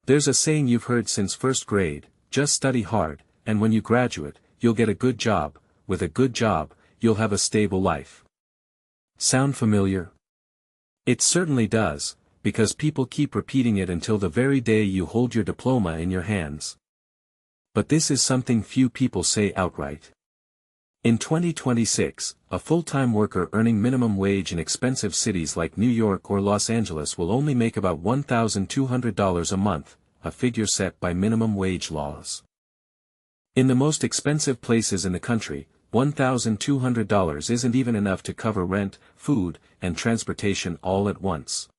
There's a saying you've heard since first grade: just study hard, and when you graduate, you'll get a good job. With a good job, you'll have a stable life. Sound familiar? It certainly does, because people keep repeating it until the very day you hold your diploma in your hands. But this is something few people say outright. In 2026, a full-time worker earning minimum wage in expensive cities like New York or Los Angeles will only make about $1,200 a month, a figure set by minimum wage laws. In the most expensive places in the country, $1,200 isn't even enough to cover rent, food, and transportation all at once.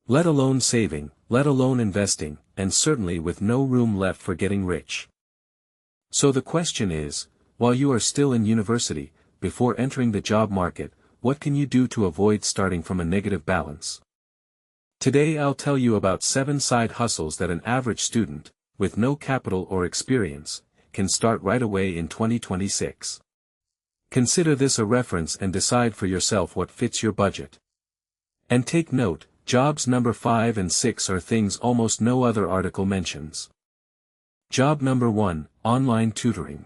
Let alone saving, let alone investing, and certainly with no room left for getting rich. So the question is, while you are still in university, before entering the job market, what can you do to avoid starting from a negative balance? Today I'll tell you about 7 side hustles that an average student, with no capital or experience, can start right away in 2026. Consider this a reference and decide for yourself what fits your budget. And take note, jobs number 5 and 6 are things almost no other article mentions. Job number 1, online tutoring.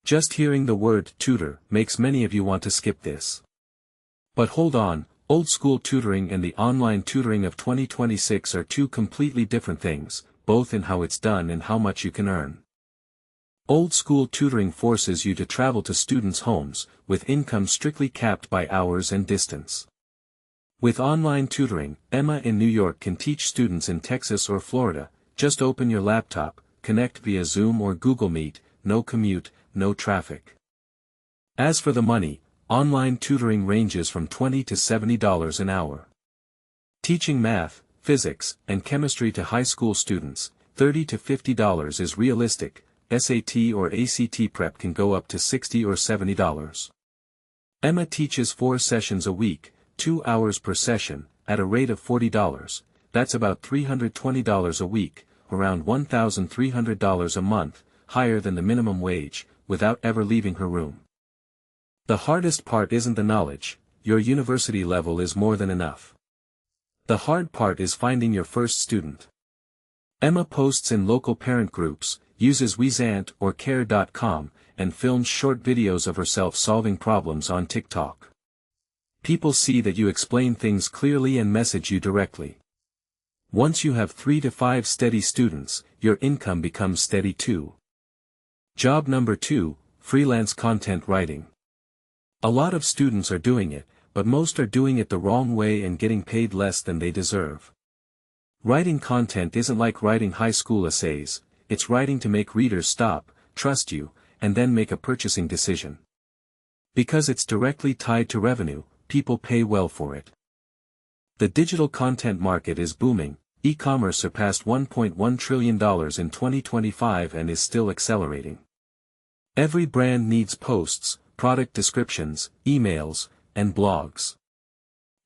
Just hearing the word tutor makes many of you want to skip this. But hold on, old school tutoring and the online tutoring of 2026 are two completely different things, both in how it's done and how much you can earn. Old school tutoring forces you to travel to students' homes, with income strictly capped by hours and distance. With online tutoring, Emma in New York can teach students in Texas or Florida. Just open your laptop, connect via Zoom or Google Meet, no commute, no traffic. As for the money, online tutoring ranges from $20 to $70 an hour. Teaching math, physics, and chemistry to high school students, $30 to $50 is realistic. SAT or ACT prep can go up to $60 or $70. Emma teaches 4 sessions a week, 2 hours per session, at a rate of $40. That's about $320 a week, around $1,300 a month, higher than the minimum wage, without ever leaving her room. The hardest part isn't the knowledge, your university level is more than enough. The hard part is finding your first student. Emma posts in local parent groups, uses Weezant or C.R.E.A.M, and films short videos of herself solving problems on TikTok. People see that you explain things clearly and message you directly. Once you have 3 to 5 steady students, your income becomes steady too. Job number 2, freelance content writing. A lot of students are doing it, but most are doing it the wrong way and getting paid less than they deserve. Writing content isn't like writing high school essays, it's writing to make readers stop, trust you, and then make a purchasing decision. Because it's directly tied to revenue, people pay well for it. The digital content market is booming. E-commerce surpassed $1.1 trillion in 2025 and is still accelerating. Every brand needs posts, product descriptions, emails, and blogs.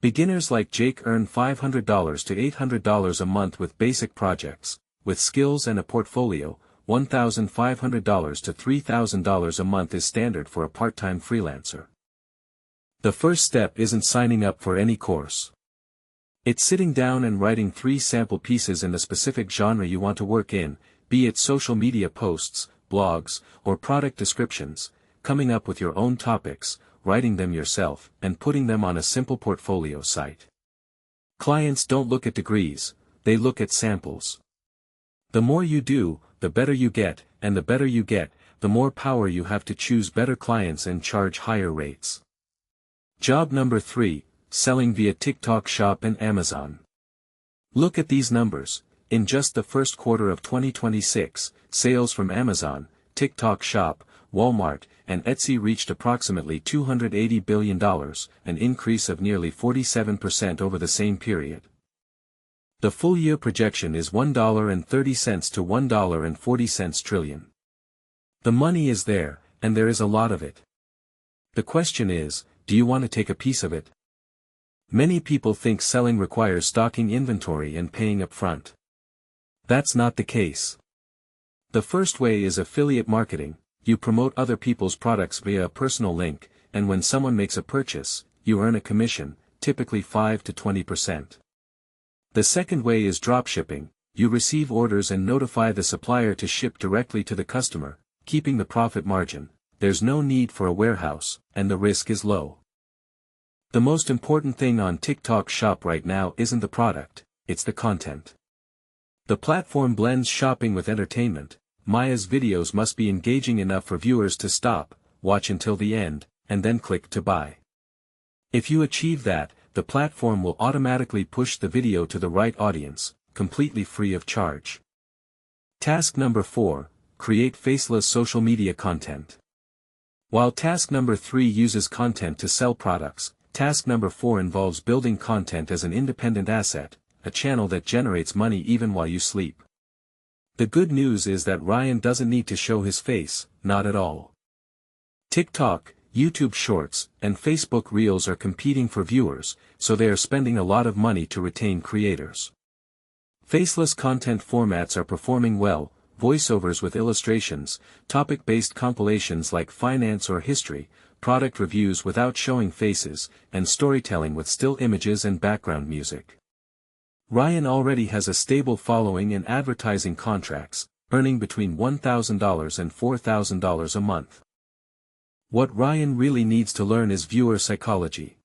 Beginners like Jake earn $500 to $800 a month with basic projects. With skills and a portfolio, $1,500 to $3,000 a month is standard for a part-time freelancer. The first step isn't signing up for any course. It's sitting down and writing 3 sample pieces in the specific genre you want to work in, be it social media posts, blogs, or product descriptions, coming up with your own topics, writing them yourself, and putting them on a simple portfolio site. Clients don't look at degrees, they look at samples. The more you do, the better you get, and the better you get, the more power you have to choose better clients and charge higher rates. Job number 3, selling via TikTok Shop and Amazon. Look at these numbers. In just the first quarter of 2026, sales from Amazon, TikTok Shop, Walmart, and Etsy reached approximately $280 billion, an increase of nearly 47% over the same period. The full-year projection is $1.30 to $1.40 trillion. The money is there, and there is a lot of it. The question is, do you want to take a piece of it? Many people think selling requires stocking inventory and paying up front. That's not the case. The first way is affiliate marketing. You promote other people's products via a personal link, and when someone makes a purchase, you earn a commission, typically 5 to 20%. The second way is dropshipping. You receive orders and notify the supplier to ship directly to the customer, keeping the profit margin. There's no need for a warehouse, and the risk is low. The most important thing on TikTok Shop right now isn't the product, it's the content. The platform blends shopping with entertainment. Maya's videos must be engaging enough for viewers to stop, watch until the end, and then click to buy. If you achieve that, the platform will automatically push the video to the right audience, completely free of charge. Task number 4, create faceless social media content. While task number 3 uses content to sell products, task number 4 involves building content as an independent asset, a channel that generates money even while you sleep. The good news is that Ryan doesn't need to show his face, not at all. TikTok, YouTube Shorts, and Facebook Reels are competing for viewers, so they are spending a lot of money to retain creators. Faceless content formats are performing well, voiceovers with illustrations, topic-based compilations like finance or history, product reviews without showing faces, and storytelling with still images and background music. Ryan already has a stable following and advertising contracts, earning between $1,000 and $4,000 a month. What Ryan really needs to learn is viewer psychology.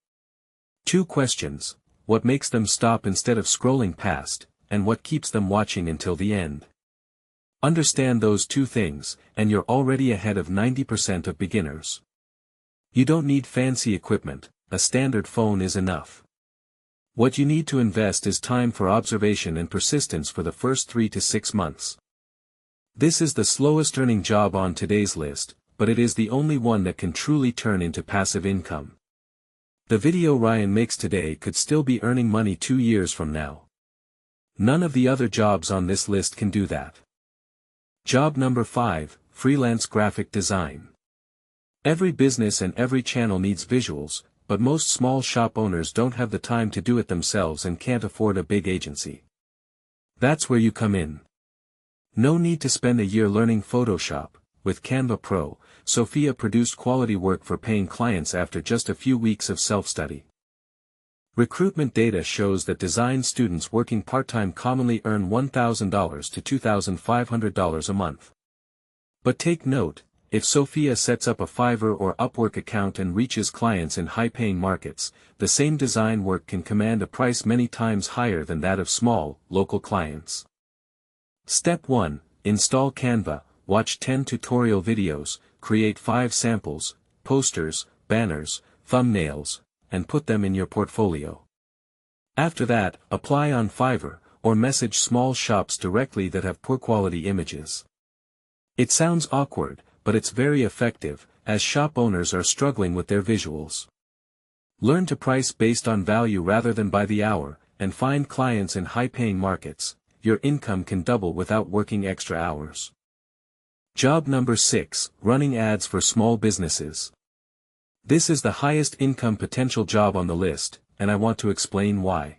2 questions: what makes them stop instead of scrolling past, and what keeps them watching until the end? Understand those 2 things, and you're already ahead of 90% of beginners. You don't need fancy equipment, a standard phone is enough. What you need to invest is time for observation and persistence for the first 3 to 6 months. This is the slowest earning job on today's list, but it is the only one that can truly turn into passive income. The video Ryan makes today could still be earning money 2 years from now. None of the other jobs on this list can do that. Job number 5, freelance graphic design. Every business and every channel needs visuals, but most small shop owners don't have the time to do it themselves and can't afford a big agency. That's where you come in. No need to spend a year learning Photoshop. With Canva Pro, Sophia produced quality work for paying clients after just a few weeks of self-study. Recruitment data shows that design students working part-time commonly earn $1,000 to $2,500 a month. But take note, if Sophia sets up a Fiverr or Upwork account and reaches clients in high-paying markets, the same design work can command a price many times higher than that of small, local clients. Step 1, install Canva. Watch 10 tutorial videos, create 5 samples, posters, banners, thumbnails, and put them in your portfolio. After that, apply on Fiverr, or message small shops directly that have poor quality images. It sounds awkward, but it's very effective, as shop owners are struggling with their visuals. Learn to price based on value rather than by the hour, and find clients in high-paying markets. Your income can double without working extra hours. Job number 6, running ads for small businesses. This is the highest income potential job on the list, and I want to explain why.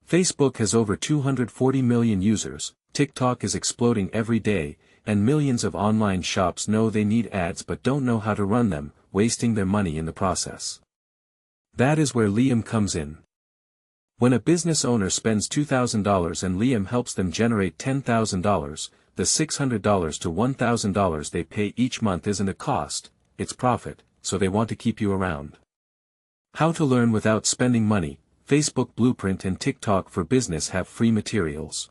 Facebook has over 240 million users, TikTok is exploding every day, and millions of online shops know they need ads but don't know how to run them, wasting their money in the process. That is where C.R.E.A.M comes in. When a business owner spends $2,000 and C.R.E.A.M helps them generate $10,000, the $600 to $1,000 they pay each month isn't a cost, it's profit, so they want to keep you around. How to learn without spending money. Facebook Blueprint and TikTok for Business have free materials.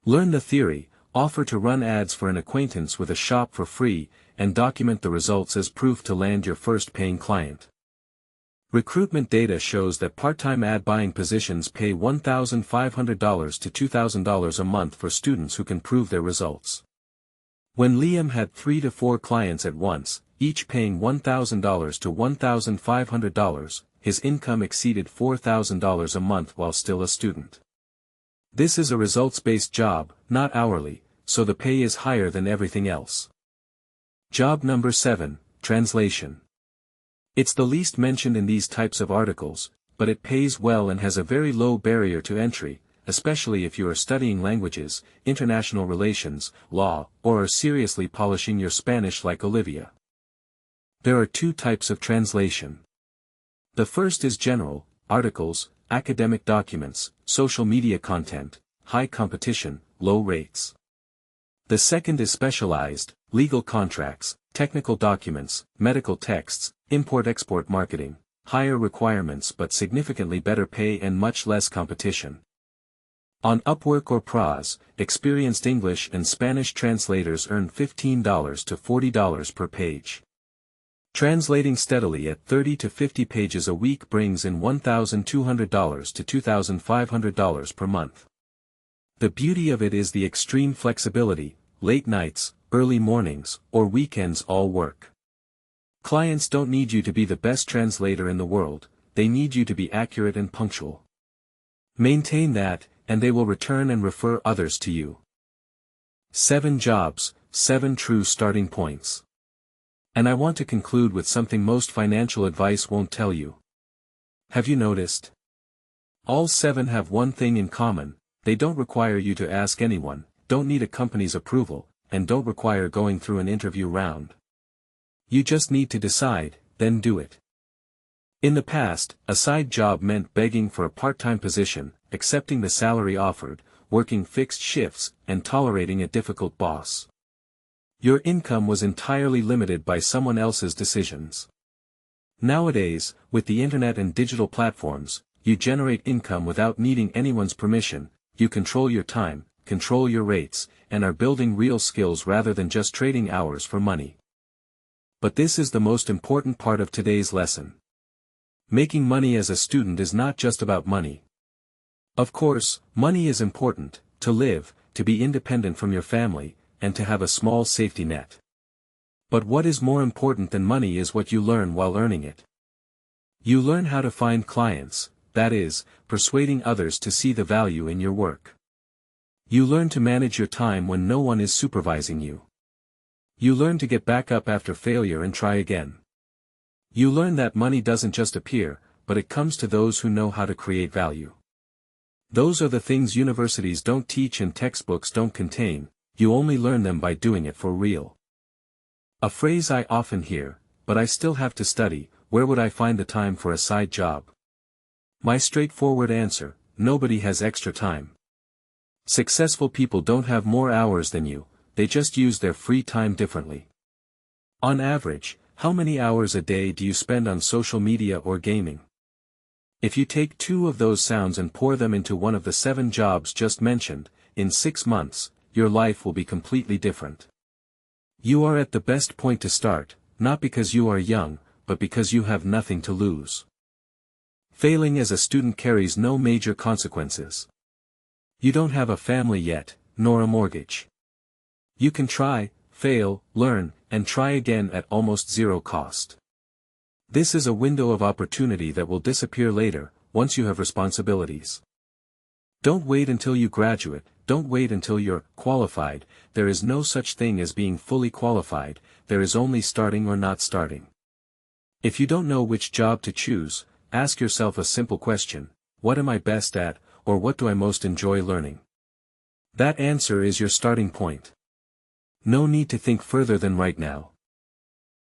Learn the theory, offer to run ads for an acquaintance with a shop for free, and document the results as proof to land your first paying client. Recruitment data shows that part-time ad buying positions pay $1,500 to $2,000 a month for students who can prove their results. When C.R.E.A.M had 3 to 4 clients at once, each paying $1,000 to $1,500, his income exceeded $4,000 a month while still a student. This is a results-based job, not hourly, so the pay is higher than everything else. Job number 7, translation. It's the least mentioned in these types of articles, but it pays well and has a very low barrier to entry, especially if you are studying languages, international relations, law, or are seriously polishing your Spanish like Olivia. There are 2 types of translation. The first is general, articles, academic documents, social media content, high competition, low rates. The second is specialized, legal contracts, technical documents, medical texts, import-export marketing, higher requirements but significantly better pay and much less competition. On Upwork or C.R.E.A.M, experienced English and Spanish translators earn $15 to $40 per page. Translating steadily at 30 to 50 pages a week brings in $1,200 to $2,500 per month. The beauty of it is the extreme flexibility, late nights, early mornings, or weekends all work. Clients don't need you to be the best translator in the world, they need you to be accurate and punctual. Maintain that, and they will return and refer others to you. 7 jobs, 7 true starting points. And I want to conclude with something most financial advice won't tell you. Have you noticed? All 7 have one thing in common: they don't require you to ask anyone, don't need a company's approval, and don't require going through an interview round. You just need to decide, then do it. In the past, a side job meant begging for a part-time position, accepting the salary offered, working fixed shifts, and tolerating a difficult boss. Your income was entirely limited by someone else's decisions. Nowadays, with the internet and digital platforms, you generate income without needing anyone's permission, you control your time, control your rates, and are building real skills rather than just trading hours for money. But this is the most important part of today's lesson. Making money as a student is not just about money. Of course, money is important, to live, to be independent from your family, and to have a small safety net. But what is more important than money is what you learn while earning it. You learn how to find clients, that is, persuading others to see the value in your work. You learn to manage your time when no one is supervising you. You learn to get back up after failure and try again. You learn that money doesn't just appear, but it comes to those who know how to create value. Those are the things universities don't teach and textbooks don't contain, you only learn them by doing it for real. A phrase I often hear, but I still have to study: where would I find the time for a side job? My straightforward answer: nobody has extra time. Successful people don't have more hours than you, they just use their free time differently. On average, how many hours a day do you spend on social media or gaming? If you take 2 of those sounds and pour them into one of the 7 jobs just mentioned, in 6 months, your life will be completely different. You are at the best point to start, not because you are young, but because you have nothing to lose. Failing as a student carries no major consequences. You don't have a family yet, nor a mortgage. You can try, fail, learn, and try again at almost zero cost. This is a window of opportunity that will disappear later, once you have responsibilities. Don't wait until you graduate, don't wait until you're qualified. There is no such thing as being fully qualified, there is only starting or not starting. If you don't know which job to choose, ask yourself a simple question: what am I best at, or what do I most enjoy learning? That answer is your starting point. No need to think further than right now.